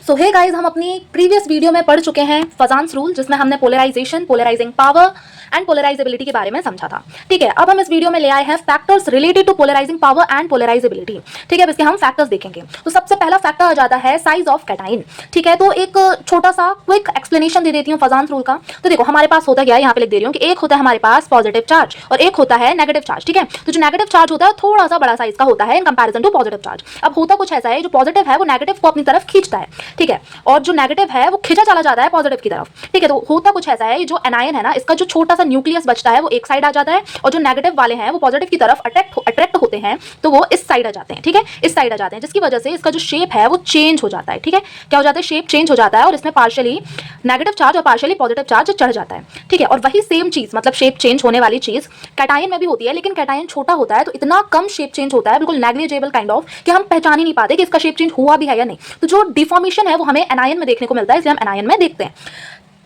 सो hey guys, हम अपनी previous video में पढ़ चुके हैं फजान्स रूल, जिसमें हमने polarisation, polarising power and polarisability के बारे में समझा था। ठीक है, अब हम इस वीडियो में ले आए हैं factors related to polarising power and polarisability. ठीक है, अब इसके हम फैक्टर्स देखेंगे। तो सबसे पहला फैक्टर आ जाता है साइज ऑफ कैटाइन। ठीक है, तो एक छोटा सा क्विक एक्सप्लेनेशन दे देती हूँ फजान्स रूल का। तो देखो, हमारे पास होता क्या है, यहाँ पे लिख दे रही हूँ कि एक होता है हमारे पास पॉजिटिव चार्ज और एक होता है नेगेटिव चार्ज। ठीक है, तो जो नेगेटिव चार्ज होता है थोड़ा सा बड़ा साइज का होता है in comparison to positive charge. अब होता कुछ ऐसा है, जो पॉजिटिव है वो नेगेटिव को अपनी तरफ खींचता है। ठीक है, और जो नेगेटिव है वो खींचा चला जाता है पॉजिटिव की तरफ। ठीक है, तो होता कुछ ऐसा है, जो एनायन है ना, इसका जो छोटा सा न्यूक्लियस बचता है वो एक साइड आ जाता है, और जो नेगेटिव वाले हैं वो पॉजिटिव की तरफ अट्रैक्ट होते हैं, तो वो इस साइड आ जाते हैं। ठीक है, इस साइड आ जाते हैं, जिसकी वजह से इसका जो शेप है वो चेंज हो जाता है। ठीक है, क्या हो जाता है, शेप चेंज हो जाता है, और इसमें पार्शियली नेगेटिव चार्ज और पार्शियली पॉजिटिव चार्ज चढ़ जाता है। ठीक है, और वही सेम चीज, मतलब शेप चेंज होने वाली चीज कैटायन में भी होती है, लेकिन कैटायन छोटा होता है तो इतना कम शेप चेंज होता है, बिल्कुल नेग्लिजिबल काइंड ऑफ, कि हम पहचान ही नहीं पाते कि इसका शेप चेंज हुआ भी है या नहीं। तो जो डिफॉर्मेशन है वो हमें एनायन में देखने को मिलता है, इसलिए हम एनायन में देखते हैं।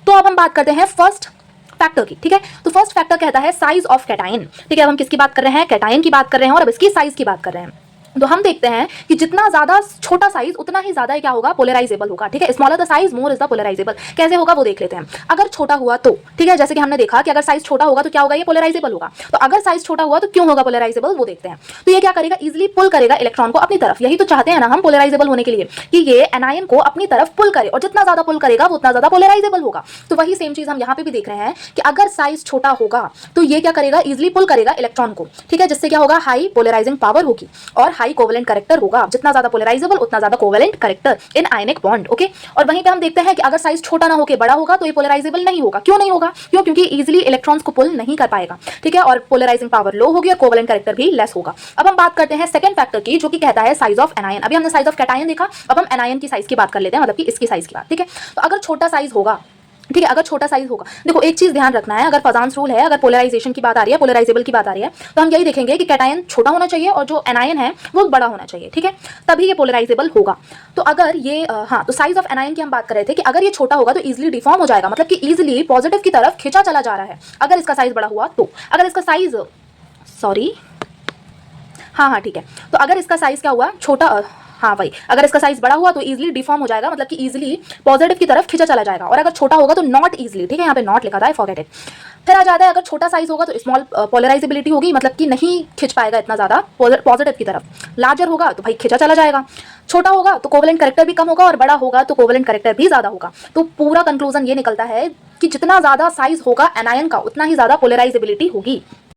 तो अब हम बात करते हैं फर्स्ट फैक्टर की। ठीक है, तो फर्स्ट फैक्टर कहता है साइज ऑफ कैटायन। ठीक है, अब हम किसकी बात कर रहे हैं, कैटायन की बात कर रहे हैं, और अब इसकी साइज की बात कर रहे हैं। तो हम देखते हैं कि जितना ज्यादा छोटा साइज उतना ही ज्यादा क्या होगा, पोलराइजेबल होगा। ठीक है, smaller the size more is the polarisable. कैसे होगा वो देख लेते हैं। अगर छोटा हुआ तो, ठीक है, जैसे कि हमने देखा कि अगर साइज छोटा होगा तो क्या होगा, ये पोलराइजेबल होगा। तो अगर साइज छोटा हुआ तो क्यों होगा पोलराइजेबल, वो देखते हैं। तो ये क्या करेगा, इजिली पुल करेगा इलेक्ट्रॉन को अपनी तरफ। यही तो चाहते हैं ना हम पोलराइजेबल होने के लिए, कि ये एनायन को अपनी तरफ पुल करे, और जितना ज्यादा पुल करेगा वो उतना ज्यादा पोलराइजेबल होगा। तो वही सेम चीज हम यहाँ पे भी देख रहे हैं कि अगर साइज छोटा होगा तो ये क्या करेगा, इजिली पुल करेगा इलेक्ट्रॉन को। ठीक है, जिससे क्या होगा, हाई पोलराइजिंग पावर होगी और हाई कोवेलेंट करेक्टर होगा। जितना ज्यादा पोलराइजेबल उतना ज्यादा covalent character in ionic bond. Okay, और वहीं पे हम देखते हैं कि अगर साइज छोटा ना होकर बड़ा होगा तो ये पोलराइजेबल नहीं होगा। क्यों नहीं होगा, क्योंकि इजीली इलेक्ट्रॉन्स को पुल नहीं कर पाएगा। ठीक है, और पोलराइजिंग पावर लो होगी और कोवेलेंट करेक्टर भी लेस होगा। अब हम बात करते हैं सेकंड फैक्टर की, जो कि कहता है साइज ऑफ एनायन। अभी हमने साइज ऑफ कैटायन देखा, अब हम एनायन की साइज की बात कर लेते हैं, मतलब कि इसकी साइज की बात। ठीक है, तो अगर छोटा साइज होगा, ठीक है, अगर छोटा साइज होगा, देखो एक चीज ध्यान रखना है, अगर फजान्स रूल है, अगर पोलराइजेशन की बात आ रही है, पोलराइजेबल की बात आ रही है, तो हम यही देखेंगे कि कैटायन छोटा होना चाहिए और जो एनायन है वो बड़ा होना चाहिए। ठीक है, तभी ये पोलराइजेबल होगा। तो अगर ये हाँ, तो साइज ऑफ एनायन की हम बात कर रहे थे कि अगर ये छोटा होगा तो इजिली डिफॉर्म हो जाएगा, मतलब कि इजिली पॉजिटिव की तरफ खींचा चला जा रहा है। अगर इसका साइज बड़ा हुआ तो, अगर इसका साइज, सॉरी, हाँ ठीक है, तो अगर इसका साइज क्या हुआ, छोटा, हाँ वही, अगर इसका साइज बड़ा हुआ तो इजीली डिफॉर्म हो जाएगा, मतलब कि इजीली पॉजिटिव की तरफ खींचा चला जाएगा। और अगर छोटा होगा तो नॉट इजीली। ठीक है, यहाँ पे नॉट लिखा था, आई फॉरगेट इट। फिर आ जाता है, अगर छोटा साइज होगा तो स्मॉल पोलराइजेबिलिटी होगी, मतलब कि नहीं खिंच पाएगा इतना ज्यादा पॉजिटिव की तरफ। लार्जर होगा तो भाई खिंचा चला जाएगा। छोटा होगा तो कोवेलेंट करेक्टर भी कम होगा, और बड़ा होगा तो कोवेलेंट करेक्टर भी ज्यादा होगा। तो पूरा कंक्लूजन ये निकलता है कि जितना ज्यादा साइज होगा एनायन का उतना ही ज्यादा पोलराइजेबिलिटी होगी।